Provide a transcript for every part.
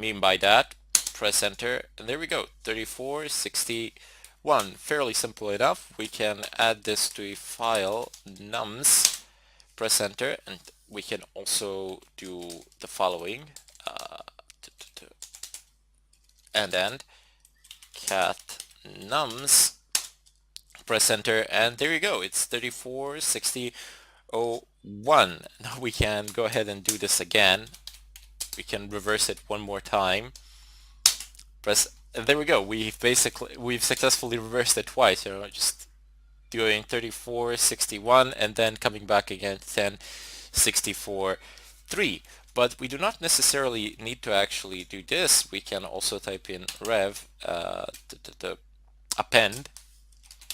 mean by that. Press enter, and there we go, 3461. Fairly simple enough. We can add this to a file, nums, press enter, and we can also do the following, and cat nums, press enter, and there you go, it's 346001. Now we can go ahead and do this again. We can reverse it one more time. And there we go. We've successfully reversed it twice. Just doing 3461 and then coming back again 1064 3. But we do not necessarily need to actually do this. We can also type in rev append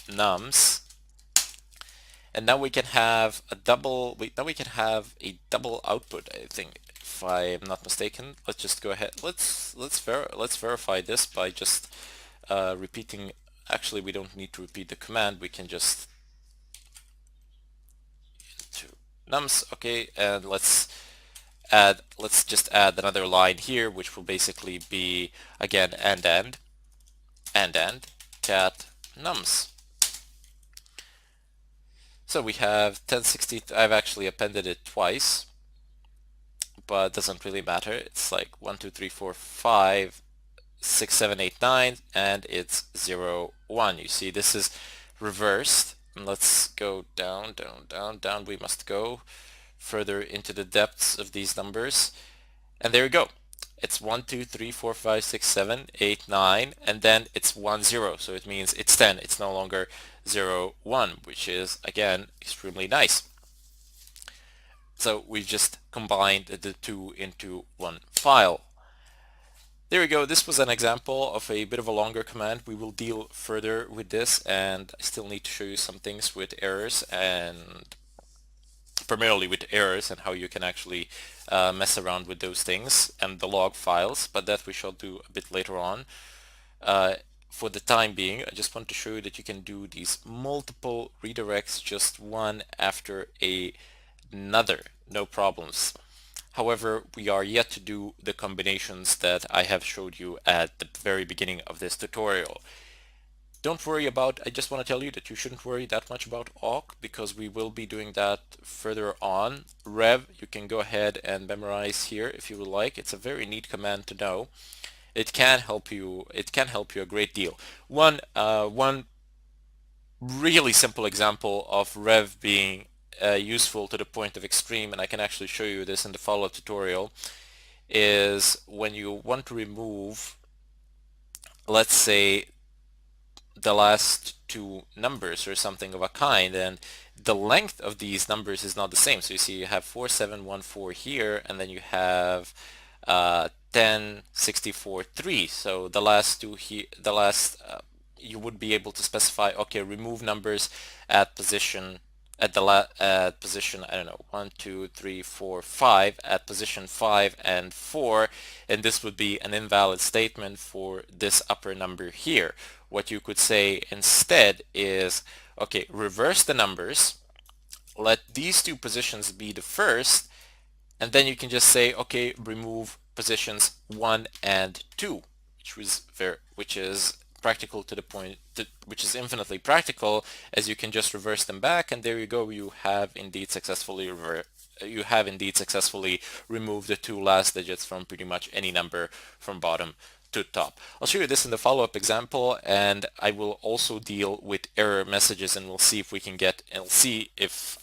nums, and now we can have a double. Now we can have a double output, I think, if I am not mistaken. Let's just go ahead. Let's verify this by just repeating. Actually, we don't need to repeat the command. We can just to nums. Okay, and let's just add another line here, which will basically be again and cat nums. So we have 1060. I've actually appended it twice, but it doesn't really matter. It's like 1 2 3 4 5 6 7 8 9, and it's 0 1. You see, this is reversed. And let's go down. We must go further into the depths of these numbers, and there we go. It's 1 2 3 4 5 6 7 8 9, and then it's 1 0. So it means it's 10. It's no longer 0 1, which is again extremely nice. So we've just combined the two into one file. There we go. This was an example of a bit of a longer command. We will deal further with this, and I still need to show you some things with errors, and primarily with errors and how you can actually mess around with those things and the log files, but that we shall do a bit later on. For the time being, I just want to show you that you can do these multiple redirects just one after another, no problems. However, we are yet to do the combinations that I have showed you at the very beginning of this tutorial. Don't worry about, I just want to tell you that you shouldn't worry that much about awk, because we will be doing that further on. Rev, you can go ahead and memorize here if you would like. It's a very neat command to know. It can help you a great deal. One really simple example of rev being useful to the point of extreme, and I can actually show you this in the follow-up tutorial, is when you want to remove, let's say, the last two numbers or something of a kind, and the length of these numbers is not the same. So you see you have 4714 here, and then you have 1064 3. So the last two here, you would be able to specify, okay, remove numbers at position position, I don't know, 1 2 3 4 5, at position 5 and 4, and this would be an invalid statement for this upper number here. What you could say instead is, okay, reverse the numbers, let these two positions be the first, and then you can just say, okay, remove positions 1 and 2, which is practical to the point which is infinitely practical, as you can just reverse them back, and there you go, you have indeed successfully removed the two last digits from pretty much any number from bottom to top. I'll show you this in the follow-up example, and I will also deal with error messages, and we'll see if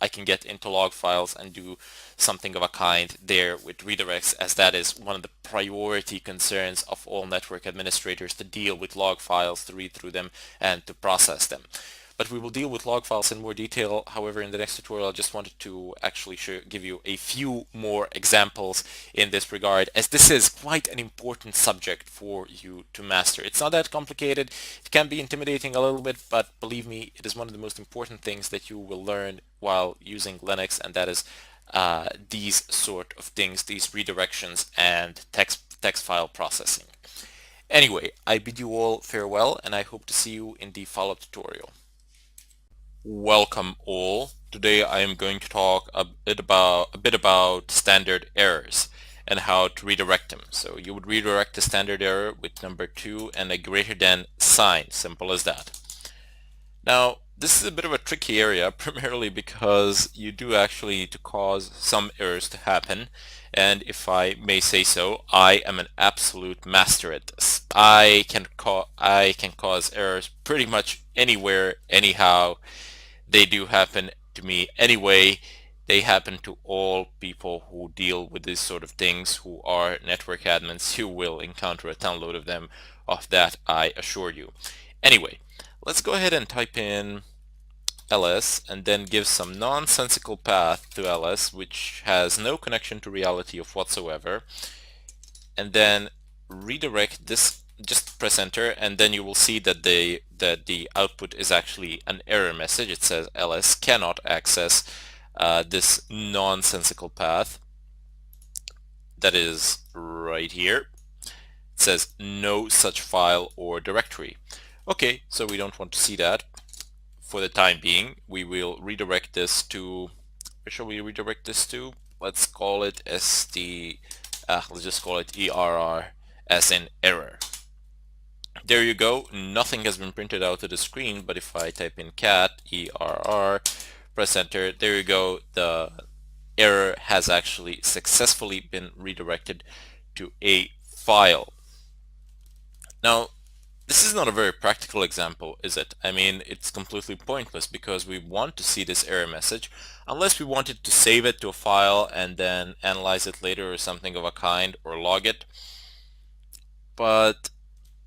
I can get into log files and do something of a kind there with redirects, as that is one of the priority concerns of all network administrators, to deal with log files, to read through them, and to process them. But we will deal with log files in more detail. However, in the next tutorial, I just wanted to actually give you a few more examples in this regard, as this is quite an important subject for you to master. It's not that complicated. It can be intimidating a little bit, but believe me, it is one of the most important things that you will learn while using Linux, and that is these sort of things, these redirections and text file processing. Anyway, I bid you all farewell, and I hope to see you in the follow-up tutorial. Welcome all. Today I am going to talk a bit about standard errors. and how to redirect them. So you would redirect the standard error with number 2 and a greater than sign. Simple as that. Now, this is a bit of a tricky area, primarily because you do actually need to cause some errors to happen. And if I may say so, I am an absolute master at this. I can cause errors pretty much anywhere, anyhow. They do happen to me anyway. They happen to all people who deal with these sort of things, who are network admins. You will encounter a ton load of them. Of that, I assure you. Anyway, let's go ahead and type in ls and then give some nonsensical path to ls, which has no connection to reality of whatsoever, and then redirect this. Just press enter, and then you will see that the output is actually an error message. It says ls cannot access this nonsensical path that is right here. It says no such file or directory. Okay, so we don't want to see that. For the time being, we will redirect this to, where shall we redirect this to? Let's call it let's just call it ERR, as in error. There you go. Nothing has been printed out to the screen, but if I type in cat ERR, press enter, there you go. The error has actually successfully been redirected to a file. Now, this is not a very practical example, is it? I mean, it's completely pointless because we want to see this error message unless we wanted to save it to a file and then analyze it later or something of a kind, or log it. But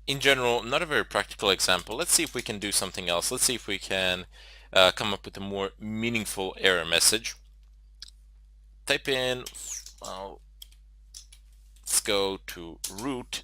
in general, not a very practical example. Let's see if we can do something else. Let's see if we can come up with a more meaningful error message. Type in, well, let's go to root